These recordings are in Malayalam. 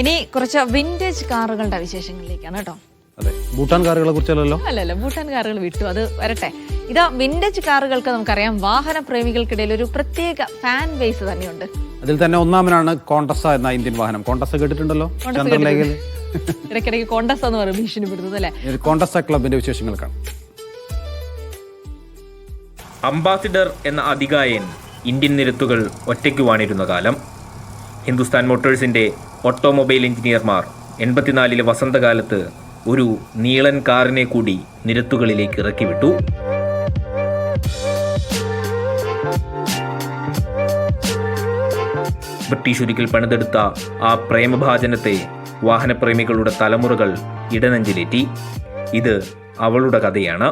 ഇനി കുറച്ച് വിന്റേജ് കാറുകളുടെ വിശേഷങ്ങളിലേക്കാണ് കേട്ടോ. അതെ, ഭൂട്ടാൻ കാറുകളെ കുറിച്ചല്ലോ. അല്ലല്ല, ഭൂട്ടാൻ കാറുകൾ വിട്ടു, അത് വരട്ടെ. ഇതാ വിന്റേജ് കാറുകൾക്ക് നമുക്കറിയാം വാഹന പ്രേമികൾക്കിടയിൽ ഒരു പ്രത്യേക ഫാൻ ബേസ് തന്നെയുണ്ട്. അതിൽ തന്നെ ഒന്നാമനാണ് കോണ്ടസ എന്ന ഇന്ത്യൻ വാഹനം. കോണ്ടസ കേട്ടിട്ടുണ്ടല്ലോ, ചന്ദ്രലേഖയിൽ ഇടയ്ക്കിടയ്ക്ക് കോണ്ടസ എന്ന് പറയും ഭീഷണിപ്പെടുന്നത് അല്ലേ. കോണ്ടസ ക്ലബിന്റെ വിശേഷങ്ങൾ കാണാം. അംബാസിഡർ എന്ന അതികായൻ ഇന്ത്യൻ നിരത്തുകൾ ഒറ്റയ്ക്ക് വാണിരുന്ന കാലം. ഹിന്ദുസ്ഥാൻ മോട്ടോഴ്സിന്റെ ഓട്ടോമൊബൈൽ എഞ്ചിനീയർമാർ 84-ലെ വസന്തകാലത്ത് ഒരു നീളൻ കാറിനെ കൂടി നിരത്തുകളിലേക്ക് ഇറക്കിവിട്ടു. ബ്രിട്ടീഷ് ഒരിക്കൽ പണിതെടുത്ത ആ പ്രേമഭാജനത്തെ വാഹനപ്രേമികളുടെ തലമുറകൾ ഇടനെഞ്ചിലേറ്റി. ഇത് അവളുടെ കഥയാണ്.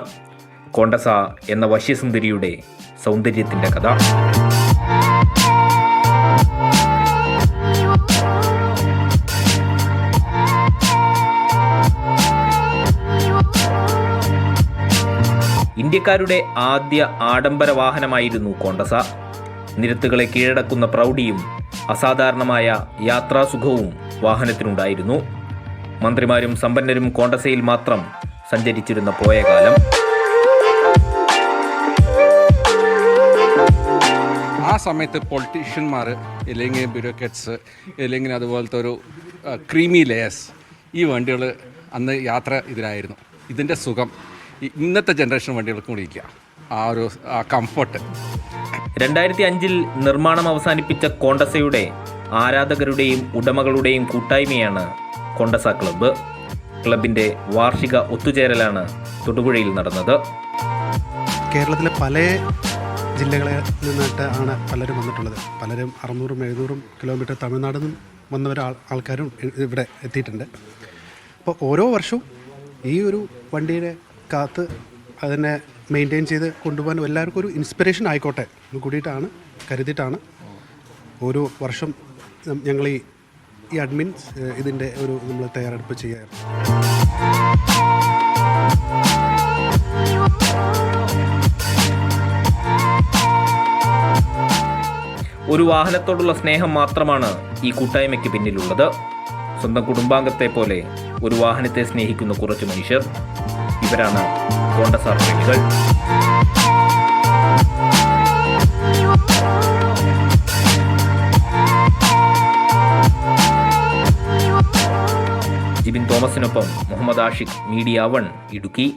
കോണ്ടസ എന്ന വശ്യസുന്ദരിയുടെ സൗന്ദര്യത്തിൻ്റെ കഥ. ഇന്ത്യക്കാരുടെ ആദ്യ ആഡംബര വാഹനമായിരുന്നു കോണ്ടസ. നിരത്തുകളെ കീഴടക്കുന്ന പ്രൗഢിയും അസാധാരണമായ യാത്രാസുഖവും വാഹനത്തിനുണ്ടായിരുന്നു. മന്ത്രിമാരും സമ്പന്നരും കോണ്ടസയിൽ മാത്രം സഞ്ചരിച്ചിരുന്ന പോയ കാലം. ആ സമയത്ത് പൊളിറ്റീഷ്യന്മാർ അല്ലെങ്കിൽ ബ്യൂറോക്രാറ്റ്സ് അല്ലെങ്കിൽ അതുപോലത്തെ ഒരു ക്രീമി ലേയേഴ്സ് ഈ വണ്ടികൾ അന്ന് യാത്ര ഇതിനായിരുന്നു. ഇതിൻ്റെ സുഖം ഇന്നത്തെ ജനറേഷൻ വണ്ടികൾക്കും കൂടി ഇല്ല. ആ ഒരു കംഫർട്ട്. 2005-ൽ നിർമ്മാണം അവസാനിപ്പിച്ച കോണ്ടസയുടെ ആരാധകരുടെയും ഉടമകളുടെയും കൂട്ടായ്മയാണ് കോണ്ടസ ക്ലബ്ബ്. ക്ലബിൻ്റെ വാർഷിക ഒത്തുചേരലാണ് തൊടുപുഴയിൽ നടന്നത്. കേരളത്തിലെ പല ജില്ലകളിൽ നിന്നിട്ട് ആണ് പലരും വന്നിട്ടുള്ളത്. പലരും 600-700 കിലോമീറ്റർ തമിഴ്നാട്ടിൽ നിന്നും വന്നവർ ആൾക്കാരും ഇവിടെ എത്തിയിട്ടുണ്ട്. അപ്പോൾ ഓരോ വർഷവും ഈ ഒരു വണ്ടിയുടെ കാത്ത് അതിനെ മെയിൻറ്റെയിൻ ചെയ്ത് കൊണ്ടുപോകാൻ എല്ലാവർക്കും ഒരു ഇൻസ്പിറേഷൻ ആയിക്കോട്ടെ എന്ന് കൂടിയിട്ടാണ് കരുതിയിട്ടാണ് ഓരോ വർഷം ഞങ്ങൾ ഈ അഡ്മിൻസ് ഇതിൻ്റെ ഒരു നമ്മൾ തയ്യാറെടുപ്പ് ചെയ്യാറ്. ഒരു വാഹനത്തോടുള്ള സ്നേഹം മാത്രമാണ് ഈ കൂട്ടായ്മയ്ക്ക് പിന്നിലുള്ളത്. സ്വന്തം കുടുംബാംഗത്തെ പോലെ ഒരു വാഹനത്തെ സ്നേഹിക്കുന്ന കുറച്ച് മനുഷ്യർ. ഇവരാണ് കോണ്ടസ പ്രേമികൾ. ജിബിൻ തോമസിനൊപ്പം മുഹമ്മദ് ആഷിഖ്, മീഡിയ 1, ഇടുക്കി.